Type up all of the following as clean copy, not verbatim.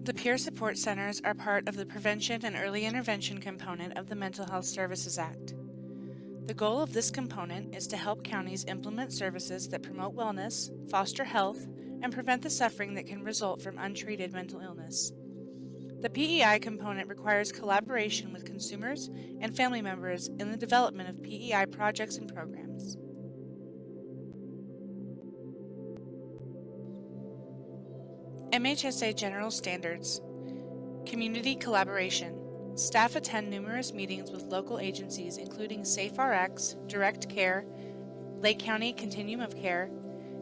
The peer support centers are part of the Prevention and Early Intervention component of the Mental Health Services Act. The goal of this component is to help counties implement services that promote wellness, foster health, and prevent the suffering that can result from untreated mental illness. The PEI component requires collaboration with consumers and family members in the development of PEI projects and programs. MHSA General Standards. Community collaboration. Staff attend numerous meetings with local agencies including SafeRx, Direct Care, Lake County Continuum of Care,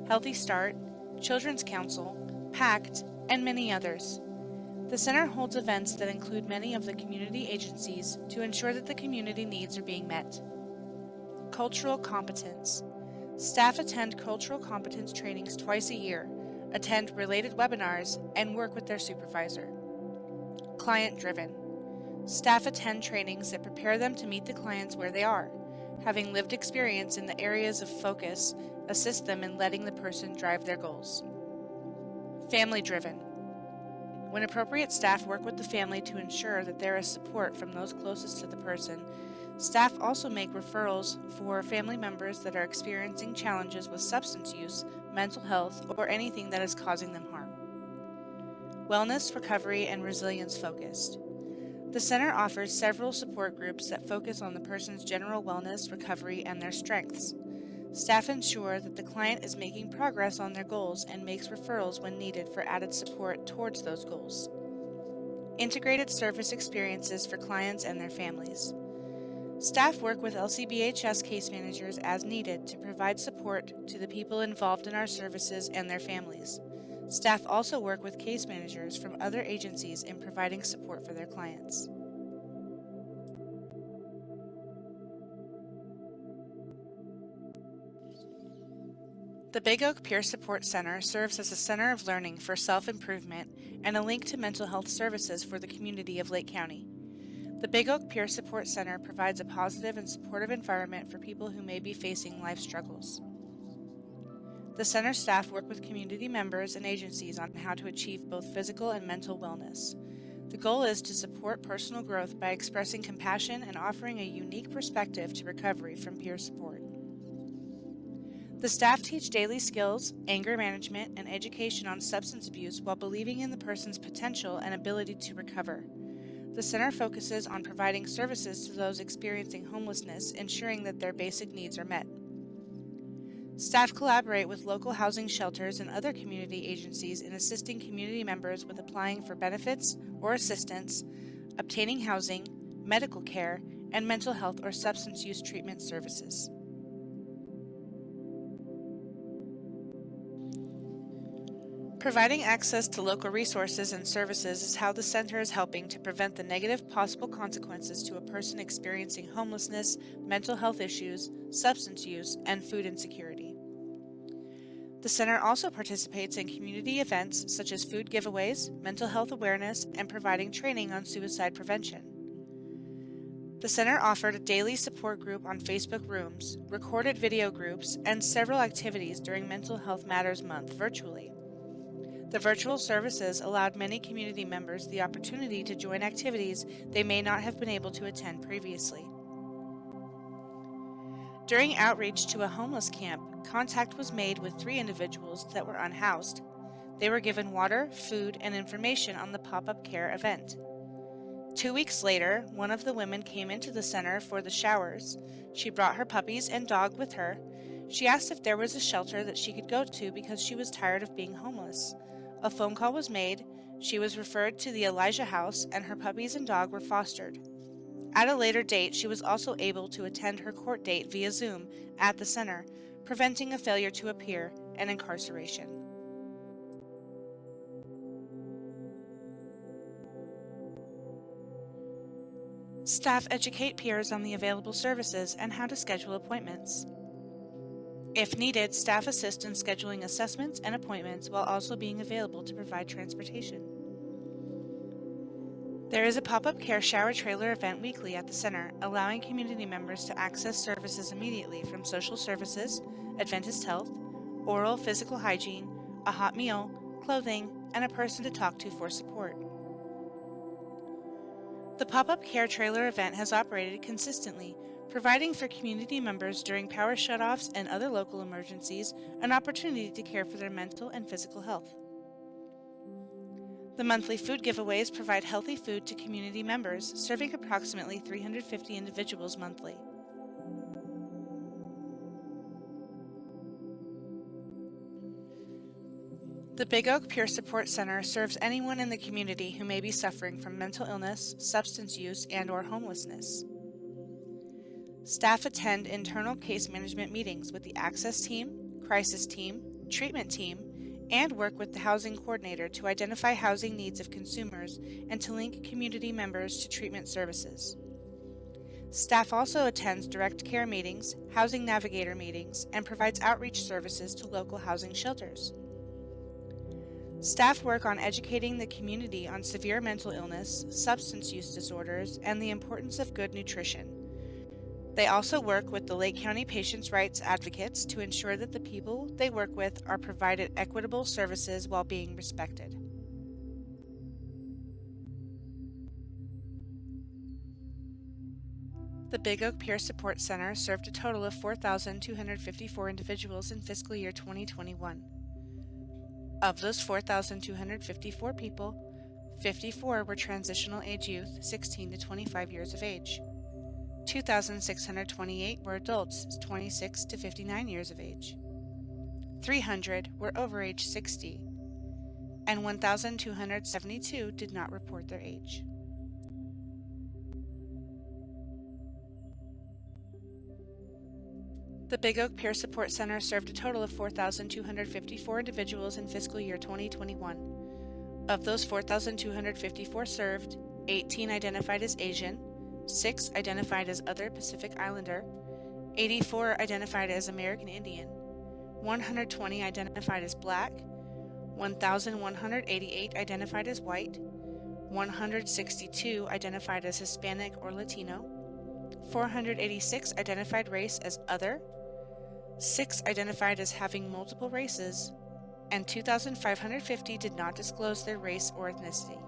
Healthy Start, Children's Council, PACT, and many others. The center holds events that include many of the community agencies to ensure that the community needs are being met. Cultural competence. Staff attend cultural competence trainings twice a year, attend related webinars, and work with their supervisor. Client-driven. Staff attend trainings that prepare them to meet the clients where they are. Having lived experience in the areas of focus, assist them in letting the person drive their goals. Family-driven. When appropriate, staff work with the family to ensure that there is support from those closest to the person. Staff also make referrals for family members that are experiencing challenges with substance use, mental health, or anything that is causing them harm. Wellness, recovery, and resilience focused. The center offers several support groups that focus on the person's general wellness, recovery, and their strengths. Staff ensure that the client is making progress on their goals and makes referrals when needed for added support towards those goals. Integrated service experiences for clients and their families. Staff work with LCBHS case managers as needed to provide support to the people involved in our services and their families. Staff also work with case managers from other agencies in providing support for their clients. The Big Oak Peer Support Center serves as a center of learning for self-improvement and a link to mental health services for the community of Lake County. The Big Oak Peer Support Center provides a positive and supportive environment for people who may be facing life struggles. The center staff work with community members and agencies on how to achieve both physical and mental wellness. The goal is to support personal growth by expressing compassion and offering a unique perspective to recovery from peer support. The staff teach daily skills, anger management, and education on substance abuse while believing in the person's potential and ability to recover. The center focuses on providing services to those experiencing homelessness, ensuring that their basic needs are met. Staff collaborate with local housing shelters and other community agencies in assisting community members with applying for benefits or assistance, obtaining housing, medical care, and mental health or substance use treatment services. Providing access to local resources and services is how the center is helping to prevent the negative possible consequences to a person experiencing homelessness, mental health issues, substance use, and food insecurity. The center also participates in community events such as food giveaways, mental health awareness, and providing training on suicide prevention. The center offered a daily support group on Facebook Rooms, recorded video groups, and several activities during Mental Health Matters Month virtually. The virtual services allowed many community members the opportunity to join activities they may not have been able to attend previously. During outreach to a homeless camp, contact was made with 3 individuals that were unhoused. They were given water, food, and information on the pop-up care event. 2 weeks later, one of the women came into the center for the showers. She brought her puppies and dog with her. She asked if there was a shelter that she could go to because she was tired of being homeless. A phone call was made, she was referred to the Elijah House, and her puppies and dog were fostered. At a later date, she was also able to attend her court date via Zoom at the center, preventing a failure to appear and incarceration. Staff educate peers on the available services and how to schedule appointments. If needed, staff assist in scheduling assessments and appointments while also being available to provide transportation. There is a pop-up care shower trailer event weekly at the center, allowing community members to access services immediately from social services, Adventist Health, oral physical hygiene, a hot meal, clothing, and a person to talk to for support. The pop-up care trailer event has operated consistently, providing for community members during power shutoffs and other local emergencies an opportunity to care for their mental and physical health. The monthly food giveaways provide healthy food to community members, serving approximately 350 individuals monthly. The Big Oak Peer Support Center serves anyone in the community who may be suffering from mental illness, substance use, and/or homelessness. Staff attend internal case management meetings with the Access Team, Crisis Team, Treatment Team, and work with the Housing Coordinator to identify housing needs of consumers and to link community members to treatment services. Staff also attends direct care meetings, housing navigator meetings, and provides outreach services to local housing shelters. Staff work on educating the community on severe mental illness, substance use disorders, and the importance of good nutrition. They also work with the Lake County Patients' Rights Advocates to ensure that the people they work with are provided equitable services while being respected. The Big Oak Peer Support Center served a total of 4,254 individuals in fiscal year 2021. Of those 4,254 people, 54 were transitional age youth, 16 to 25 years of age. 2,628 were adults, 26 to 59 years of age. 300 were over age 60, and 1,272 did not report their age. The Big Oak Peer Support Center served a total of 4,254 individuals in fiscal year 2021. Of those 4,254 served, 18 identified as Asian, 6 identified as Other Pacific Islander, 84 identified as American Indian, 120 identified as Black, 1,188 identified as White, 162 identified as Hispanic or Latino, 486 identified race as Other, 6 identified as having multiple races, and 2,550 did not disclose their race or ethnicity.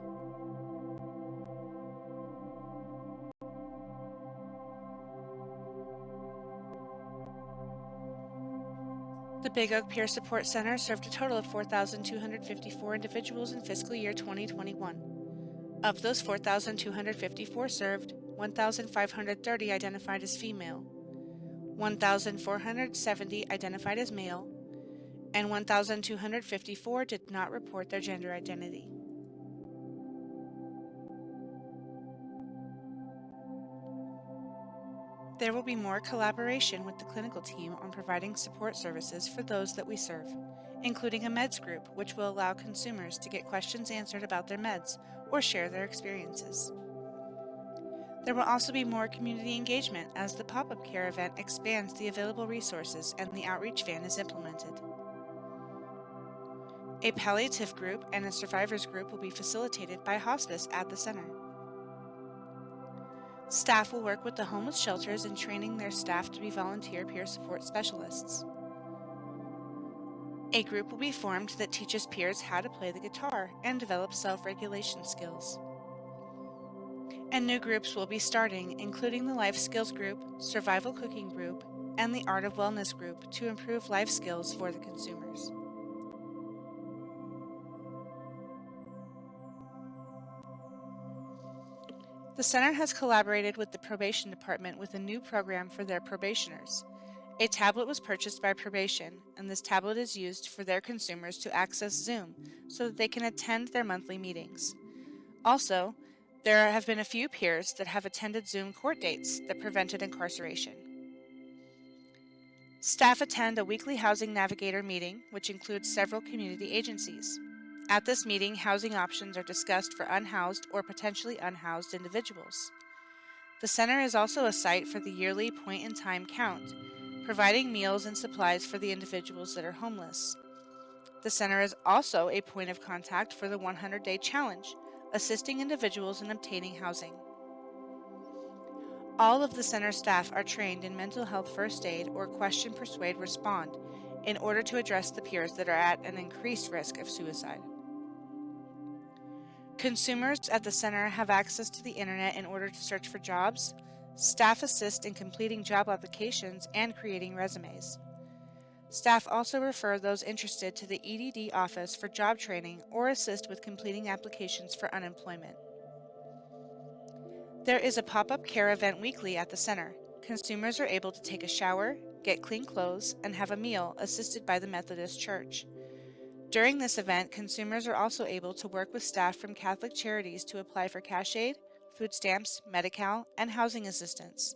The Big Oak Peer Support Center served a total of 4,254 individuals in fiscal year 2021. Of those 4,254 served, 1,530 identified as female, 1,470 identified as male, and 1,254 did not report their gender identity. There will be more collaboration with the clinical team on providing support services for those that we serve, including a meds group, which will allow consumers to get questions answered about their meds or share their experiences. There will also be more community engagement as the pop-up care event expands the available resources and the outreach van is implemented. A palliative group and a survivors group will be facilitated by hospice at the center. Staff will work with the homeless shelters in training their staff to be volunteer peer support specialists. A group will be formed that teaches peers how to play the guitar and develop self-regulation skills. And new groups will be starting, including the Life Skills Group, Survival Cooking Group, and the Art of Wellness Group to improve life skills for the consumers. The center has collaborated with the probation department with a new program for their probationers. A tablet was purchased by probation, and this tablet is used for their consumers to access Zoom so that they can attend their monthly meetings. Also, there have been a few peers that have attended Zoom court dates that prevented incarceration. Staff attend a weekly housing navigator meeting, which includes several community agencies. At this meeting, housing options are discussed for unhoused or potentially unhoused individuals. The center is also a site for the yearly point-in-time count, providing meals and supplies for the individuals that are homeless. The center is also a point of contact for the 100-day challenge, assisting individuals in obtaining housing. All of the center staff are trained in mental health first aid or question, persuade, respond in order to address the peers that are at an increased risk of suicide. Consumers at the center have access to the internet in order to search for jobs. Staff assist in completing job applications and creating resumes. Staff also refer those interested to the EDD office for job training or assist with completing applications for unemployment. There is a pop-up care event weekly at the center. Consumers are able to take a shower, get clean clothes, and have a meal assisted by the Methodist Church. During this event, consumers are also able to work with staff from Catholic Charities to apply for cash aid, food stamps, Medi-Cal, and housing assistance.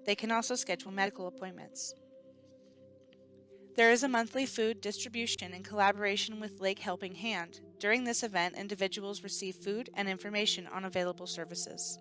They can also schedule medical appointments. There is a monthly food distribution in collaboration with Lake Helping Hand. During this event, individuals receive food and information on available services.